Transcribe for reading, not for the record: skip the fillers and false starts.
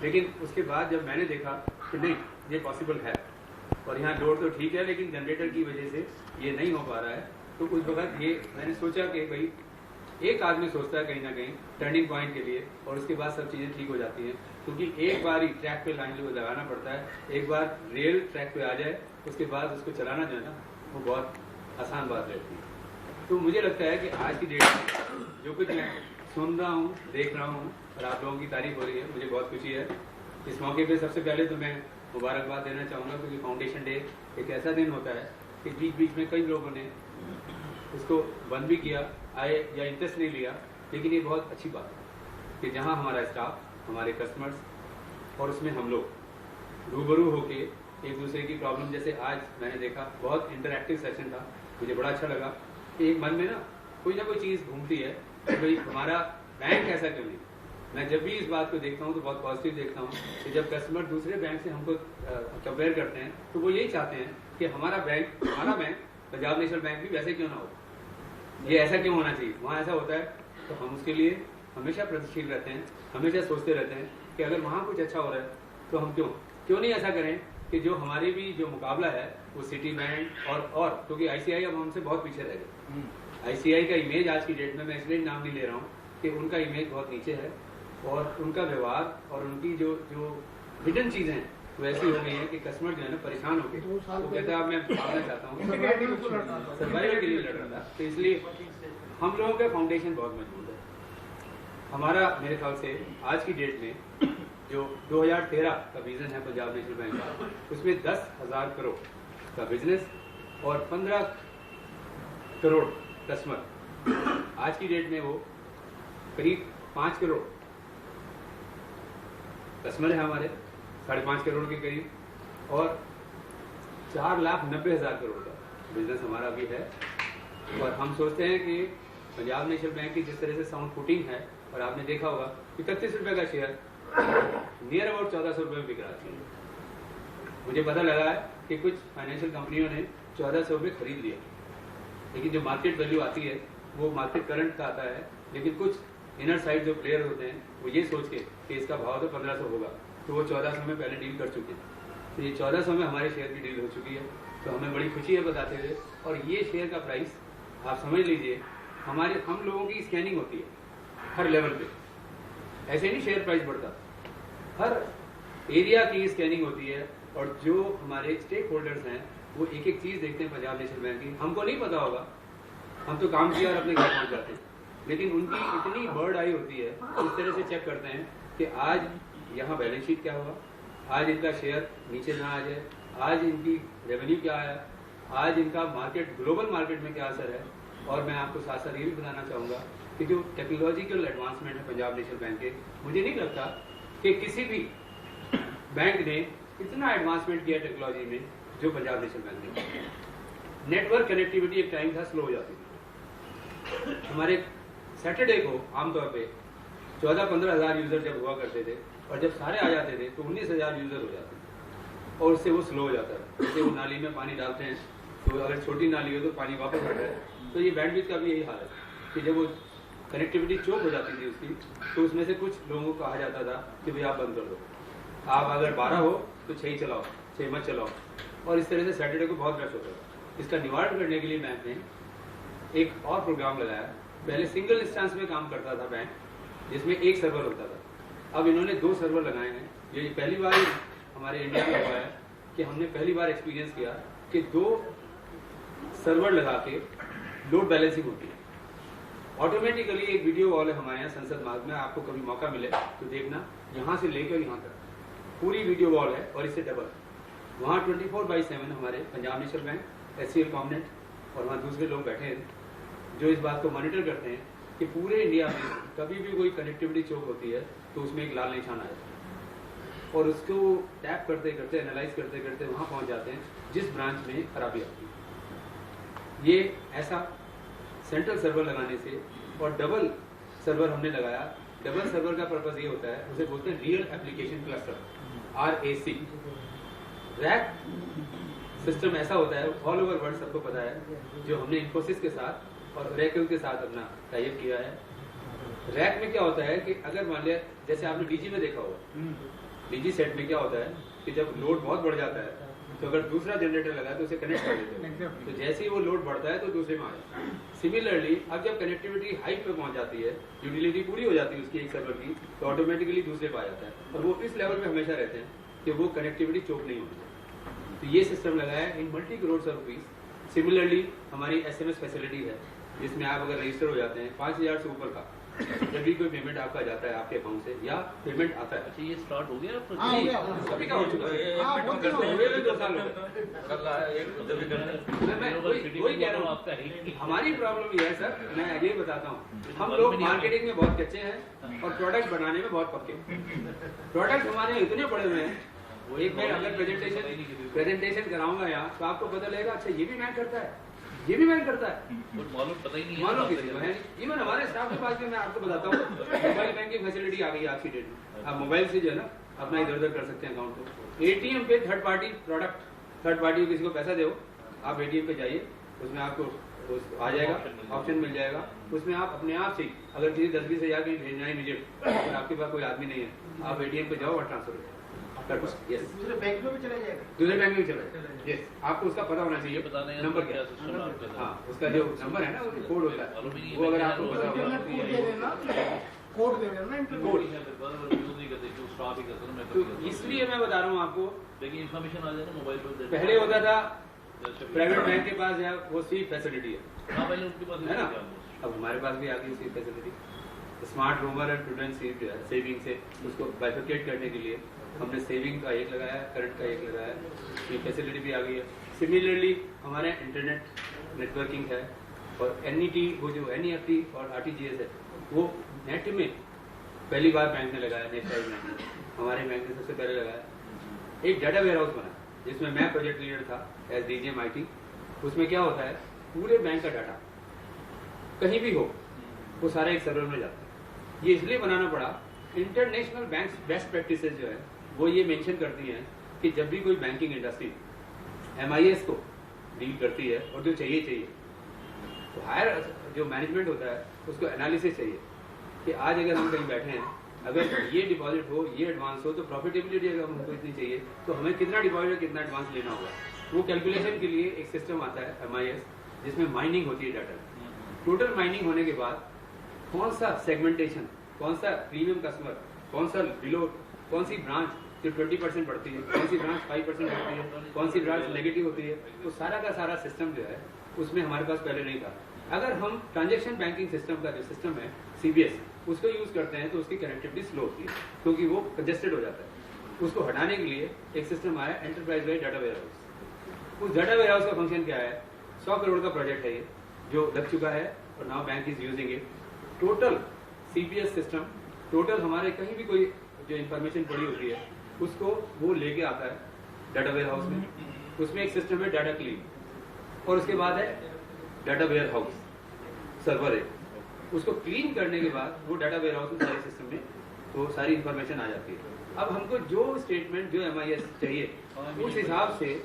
लेकिन उसके बाद जब मैंने देखा कि नहीं ये पॉसिबल है और यहाँ लोड तो ठीक है लेकिन जनरेटर की वजह से ये नहीं हो पा रहा है, तो उस वक्त ये मैंने सोचा कि भाई एक आदमी सोचता है कहीं ना कहीं टर्निंग पॉइंट के लिए और उसके बाद सब चीज़ें ठीक हो जाती हैं, क्योंकि एक बार ही ट्रैक पे लाइन लगाना पड़ता है, एक बार रेल ट्रैक पे आ जाए उसके बाद उसको चलाना जो है ना वो बहुत आसान बात रहती है। तो मुझे लगता है कि आज की डेट में जो कुछ मैं सुन रहा हूँ, देख रहा हूँ और आप लोगों की तारीफ हो रही है, मुझे बहुत खुशी है। इस मौके पे सबसे पहले तो मैं मुबारकबाद देना चाहूँगा, क्योंकि फाउंडेशन डे एक ऐसा दिन होता है कि बीच बीच में कई लोगों ने उसको बंद भी किया, आए या इंटरेस्ट नहीं लिया, लेकिन ये बहुत अच्छी बात है कि जहाँ हमारा स्टाफ, हमारे कस्टमर्स और उसमें हम लोग रूबरू होके एक दूसरे की प्रॉब्लम, जैसे आज मैंने देखा बहुत इंटरैक्टिव सेशन था, मुझे बड़ा अच्छा लगा कि एक मन में ना कोई चीज़ घूमती है कि भाई हमारा बैंक ऐसा क्यों नहीं। मैं जब भी इस बात को देखता हूँ तो बहुत पॉजिटिव देखता हूँ कि जब कस्टमर दूसरे बैंक से हमको कंपेयर करते हैं तो वो यही चाहते हैं कि हमारा बैंक पंजाब नेशनल बैंक भी वैसे क्यों ना हो, ये ऐसा क्यों होना चाहिए, वहाँ ऐसा होता है। तो हम उसके लिए हमेशा प्रगतिशील रहते हैं, हमेशा सोचते रहते हैं कि अगर वहाँ कुछ अच्छा हो रहा है तो हम क्यों नहीं ऐसा करें कि जो हमारे भी जो मुकाबला है वो सिटी बैंक और क्योंकि आईसीआई अब हमसे बहुत पीछे रह गए। आईसीआई का इमेज आज की डेट में, मैं इसलिए नाम नहीं ले रहा हूँ कि उनका इमेज बहुत नीचे है और उनका व्यवहार और उनकी जो हिडन चीजें हैं वो ऐसी हो गई है कि कस्टमर जो है ना परेशान हो गए। वो कहता है अब मैं भागना चाहता हूँ, सर्वाइवल के लिए लड़ रहा था। तो इसलिए हम लोगों का फाउंडेशन बहुत मजबूत है। हमारा मेरे ख्याल से आज की डेट में जो 2013 का विजन है पंजाब नेशनल बैंक का, उसमें 10,000 करोड़ का बिजनेस और 15 करोड़ कस्टमर। आज की डेट में वो करीब 5 करोड़ कस्टमर है हमारे, 5.5 करोड़ के करीब, और 4,90,000 करोड़ का बिजनेस हमारा भी है। और हम सोचते हैं कि पंजाब नेशनल बैंक की जिस तरह से साउंड फुटिंग है, और आपने देखा होगा कि 31 रुपए का शेयर नियर अबाउट 1400 रुपये में बिक रहा है। मुझे पता लगा है कि कुछ फाइनेंशियल कंपनियों ने 1400 रुपये खरीद लिया, लेकिन जो मार्केट वैल्यू आती है वो मार्केट करंट का आता है, लेकिन कुछ इनर साइड जो प्लेयर होते हैं वो ये सोच के कि इसका भाव तो 1500 होगा, तो वो 1400 में पहले डील कर चुके हैं। तो ये 1400 में हमारे शेयर की डील हो चुकी है, तो हमें बड़ी खुशी है बताते हुए। और ये शेयर का प्राइस आप समझ लीजिए, हम लोगों की स्कैनिंग होती है हर लेवल पे, ऐसे नहीं शेयर प्राइस बढ़ता, हर एरिया की स्कैनिंग होती है। और जो हमारे स्टेक होल्डर्स हैं वो एक एक चीज देखते हैं पंजाब नेशनल बैंक की। हमको नहीं पता होगा, हम तो काम किया और अपने घर पहुंच जाते हैं, लेकिन उनकी इतनी बर्ड आई होती है, इस तरह से चेक करते हैं कि आज यहाँ बैलेंस शीट क्या हुआ, आज इनका शेयर नीचे ना आ जाए, आज इनकी रेवेन्यू क्या आया, आज इनका मार्केट, ग्लोबल मार्केट में क्या असर है। और मैं आपको साथ साथ ये भी बताना चाहूँगा कि जो टेक्नोलॉजिकल एडवांसमेंट है पंजाब नेशनल बैंक के, मुझे नहीं लगता कि किसी भी बैंक ने इतना एडवांसमेंट किया टेक्नोलॉजी में जो पंजाब नेशनल बैंक ने। नेटवर्क कनेक्टिविटी एक टाइम था स्लो हो जाती थी। हमारे सैटरडे को आमतौर पे 14-15 हज़ार यूजर जब हुआ करते थे, और जब सारे आ जाते थे तो 19,000 यूजर हो जाते थे, और उससे वो स्लो हो जाता है। जैसे वो नाली में पानी डालते हैं तो अगर छोटी नाली हो तो पानी वापस आता है, तो ये बैंडविड्थ का भी यही हाल है कि जब वो कनेक्टिविटी चोक हो जाती थी उसकी, तो उसमें से कुछ लोगों को कहा जाता था कि भाई आप बंद कर दो, आप अगर 12 हो तो 6 ही चलाओ, 6 मत चलाओ। और इस तरह से सैटरडे को बहुत रश होता था। इसका निवारण करने के लिए बैंक ने एक और प्रोग्राम लगाया। पहले सिंगल इंस्टेंस में काम करता था बैंक, जिसमें एक सर्वर होता था। अब इन्होंने 2 सर्वर लगाए हैं। ये पहली बार हमारे इंडिया में हुआ है कि हमने पहली बार एक्सपीरियंस किया कि 2 सर्वर लगा के लोड बैलेंसिंग होती है ऑटोमेटिकली। एक वीडियो वॉल है हमारे यहाँ संसद मार्ग में, आपको कभी मौका मिले तो देखना, यहाँ से लेकर यहाँ तक पूरी वीडियो वॉल है, और इससे डबल वहाँ 24/7 हमारे पंजाब नेशनल बैंक, HCL कॉमनेट और वहाँ दूसरे लोग बैठे हैं जो इस बात को मॉनिटर करते हैं कि पूरे इंडिया में कभी भी कोई कनेक्टिविटी चोक होती है तो उसमें एक लाल निशान आए, और उसको टैप करते करते, एनालाइज करते करते वहाँ पहुँच जाते हैं जिस ब्रांच में खराबी आती है। ये ऐसा सेंट्रल सर्वर लगाने से, और डबल सर्वर हमने लगाया। डबल सर्वर का पर्पस ये होता है, उसे बोलते हैं real application cluster, RAC। Rack system ऐसा होता है, ऑल ओवर वर्ल्ड सबको पता है, जो हमने इन्फोसिस के साथ और ओरेकल के साथ अपना टाइप किया है। रैक में क्या होता है कि अगर मान लिया, जैसे आपने DG में देखा होगा डीजी सेट में क्या होता है कि जब लोड बहुत बढ़ जाता है तो अगर दूसरा जनरेटर लगा है तो उसे कनेक्ट कर देते हैं, तो जैसे ही वो लोड बढ़ता है तो दूसरे में आ जाता है। सिमिलरली अब जब कनेक्टिविटी हाई पे पहुंच जाती है, यूटिलिटी पूरी हो जाती है उसकी एक सर्वर की, तो ऑटोमेटिकली दूसरे पे आ जाता है और वो इस लेवल पे हमेशा रहते हैं कि वो कनेक्टिविटी चोक नहीं होती। तो ये सिस्टम लगाया इन मल्टी करोड़ रुपीज। सिमिलरली हमारी SMS फैसिलिटी है जिसमें आप अगर रजिस्टर हो जाते हैं 5000 से ऊपर का, जब भी कोई पेमेंट आपका जाता है आपके अकाउंट से या पेमेंट आता है। अच्छा, ये स्टार्ट हो गया कभी का हो चुका है, हुए भी 2 साल हो गए। मैं वही कह रहा हूँ, हमारी प्रॉब्लम ये है सर, मैं आगे बताता हूँ, हम लोग मार्केटिंग में बहुत कच्चे हैं और प्रोडक्ट बनाने में बहुत पक्के। प्रोडक्ट हमारे इतने पड़े हुए हैं, एक मैं अगर प्रेजेंटेशन कराऊंगा यहाँ तो आपको पता लगेगा अच्छा ये भी बैंक करता है, ये भी बैंक करता है, मालूम पता ही नहीं है। मालूम किसी को है। इवन हमारे स्टाफ के पास भी मैं आपको बताता हूँ मोबाइल बैंकिंग फैसिलिटी आ गई है आज की डेट में। आप मोबाइल से जो है ना अपना इधर उधर कर सकते हैं अकाउंट को। ATM पे third party product, third party किसी को पैसा दो, आप ATM पे जाइए, उसमें आपको आ जाएगा, ऑप्शन मिल जाएगा, उसमें आप अपने आप से अगर किसी 10-20 हज़ार कहीं भेजना है इमीडिएट और आपके पास कोई आदमी नहीं है, आप ATM पे जाओ और ट्रांसफर हो जाएगा। दूसरे बैंक में भी चला जाएगा, दूसरे बैंक में चला जाएगा। यस, आपको उसका पता होना चाहिए, नंबर क्या है, हाँ उसका जो नंबर है ना वो कोड होता है, वो अगर आपको पता होगा कोड दे देना, कोड। तो इसलिए मैं बता रहा हूँ आपको, लेकिन इन्फॉर्मेशन आ जाए ना मोबाइल पर। पहले होता था प्राइवेट बैंक के पास या वो सी फैसिलिटी है, हाँ पहले उनके पास है ना, अब हमारे पास भी आ गई सी फैसिलिटी। स्मार्ट रूमर एंड प्रूडेंट सेविंग से उसको बाइफरकेट करने के लिए हमने सेविंग का एक लगाया, करंट का एक लगाया, ये फैसिलिटी भी आ गई है। सिमिलरली हमारे इंटरनेट नेटवर्किंग है और NET वो जो NEFT और RTGS है वो नेट में पहली बार बैंक ने लगाया, नेशनल बैंक ने, हमारे बैंक ने सबसे पहले लगाया। एक डाटा वेयर हाउस बना जिसमें मैं प्रोजेक्ट लीडर था एज DGM IT। उसमें क्या होता है, पूरे बैंक का डाटा कहीं भी हो वो सारा एक सर्वर में जाता है। ये इसलिए बनाना पड़ा, इंटरनेशनल बैंक बेस्ट प्रैक्टिसेस जो है वो ये मेंशन करती हैं कि जब भी कोई बैंकिंग इंडस्ट्री MIS को डील करती है और जो चाहिए तो हायर जो मैनेजमेंट होता है उसको एनालिसिस चाहिए कि आज अगर हम कहीं बैठे हैं, अगर ये डिपॉजिट हो, ये एडवांस हो, तो प्रॉफिटेबिलिटी अगर हमको इतनी चाहिए तो हमें कितना डिपॉजिट कितना एडवांस लेना होगा। वो कैलकुलेशन के लिए एक सिस्टम आता है MIS जिसमें माइनिंग होती है डाटा। टोटल माइनिंग होने के बाद कौन सा सेगमेंटेशन, कौन सा प्रीमियम कस्टमर, कौन सा बिलो, कौन सी ब्रांच जो 20% बढ़ती है, कौन सी ब्रांच 5% बढ़ती है, कौन सी ब्रांच नेगेटिव होती है, तो सारा का सारा सिस्टम जो है उसमें हमारे पास पहले नहीं था। अगर हम ट्रांजैक्शन बैंकिंग सिस्टम का जो सिस्टम है CBS उसको यूज करते हैं तो उसकी कनेक्टिविटी स्लो होती है क्योंकि वो कंजेस्टेड हो जाता है। उसको हटाने के लिए एक सिस्टम आया enterprise wide data warehouse. उस डाटा वेयर हाउस का फंक्शन क्या है, 100 करोड़ का प्रोजेक्ट है ये जो लग चुका है और now bank is using it. Total CBS system, total हमारे कहीं भी कोई जो इन्फॉर्मेशन पड़ी होती है उसको वो लेके आता है डाटा वेयर हाउस में। उसमें एक सिस्टम है डाटा क्लीन और उसके बाद है डाटा वेयर हाउस सर्वर है। उसको क्लीन करने के बाद वो डाटा वेयर हाउस में सारे सिस्टम में तो सारी इन्फॉर्मेशन आ जाती है। अब हमको जो स्टेटमेंट जो MIS चाहिए उस हिसाब से